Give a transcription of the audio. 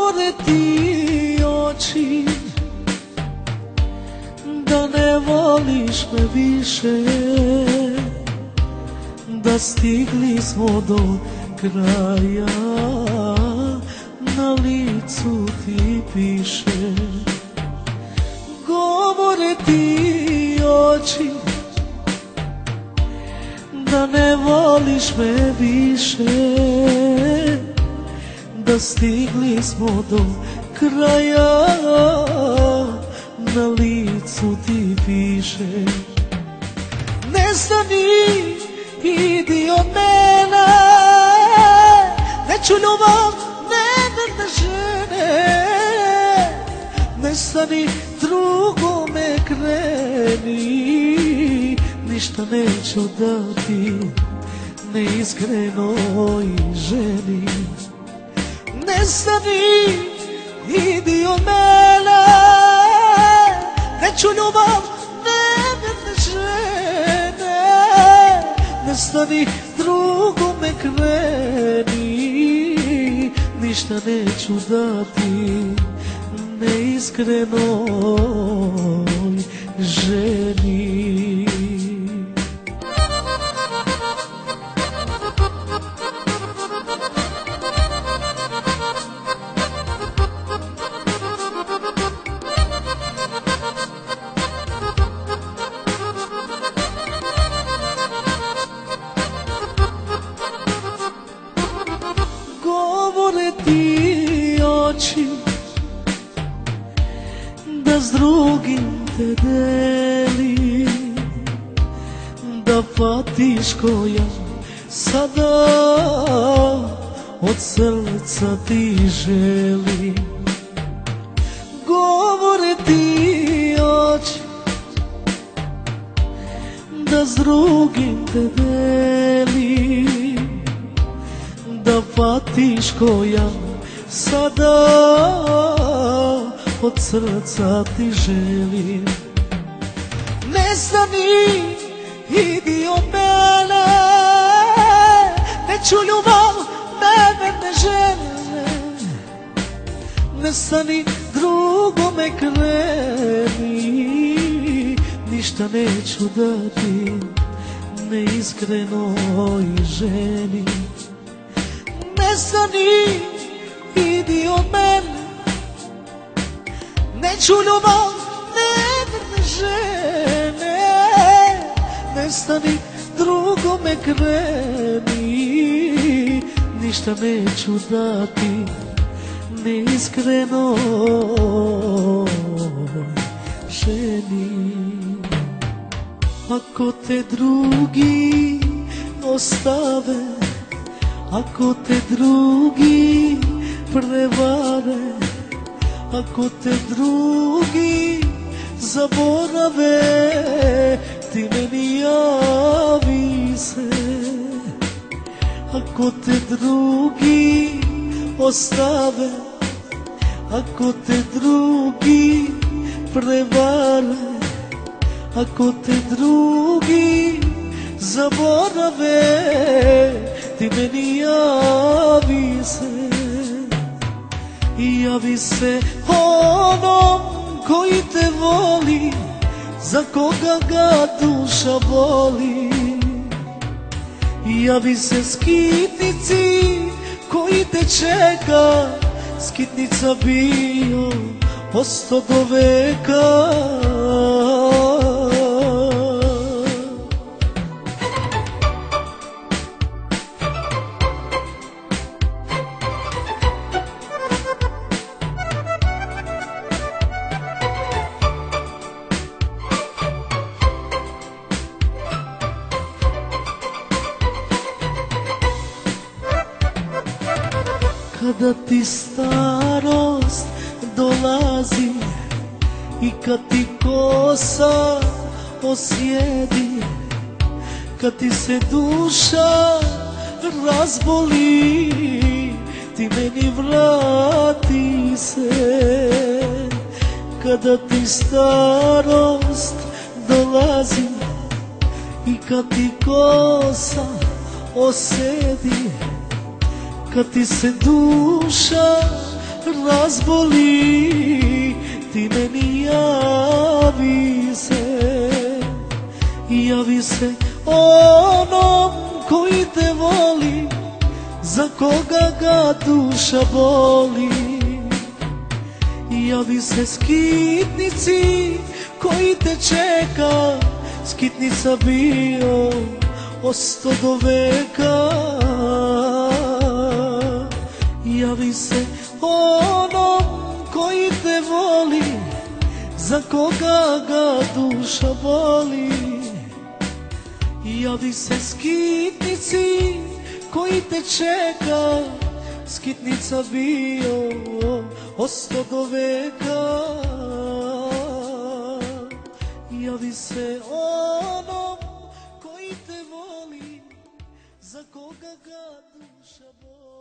Govore ti oči da ne voliš me više, da stigli smo do kraja, na licu ti piše. Govore ti oči da ne voliš me više, da stigli smo do kraja, na licu ti piše. Nestani, idi od mene, neću ljubav neverne žene. Nestani, drugome kreni, ništa neću dati neisskrenoj ženi. Nestani, idi od mene, neću ljubav neverne žene. Nestani, drugome kreni, ništa neću dati neiskrenoj ženi. Govore ti oči da s drugim te deli, da patiš koja sada od srca ti želi. Govore ti oči da s drugim te deli, da patiš koja sada od srca ti želi. Nestani, idi od mene, neću ljubav neverne žene. Nestani, drugome kreni, ništa neću dati neiskrenoj ženi. Nestani, idi od mene, neću ljubav neverne žene. Nestani, drugome kreni, ništa neću dati neiskrenoj ženi. Ako te drugi ostave, ako te drugi prevare, ako te drugi zaborave, ti meni javi se. Ako te drugi ostave, ako te drugi prevare, ako te drugi zaborave, ti meni javi se. Javi se onom koji te voli, za koga ga duša boli. Javi se skitnici koji te čeka, skitnica bio posto do veka. Kada ti starost dolazi i kad ti kosa osjedi, kad ti se duša razboli, ti meni vrati se. Kada ti starost dolazi i kad ti kosa osjedi, kad ti se duša razboli, ti meni javi se onom koji te voli, za koga ga duša boli. Javi se skitnici koji te čeka, skitnica bio, osto do veka. Javi se onom koji te voli, za koga ga duša boli. Javi se skitnici koji te čeka, skitnica bio, osto do veka. Javi se onom koji te voli, za koga ga duša boli.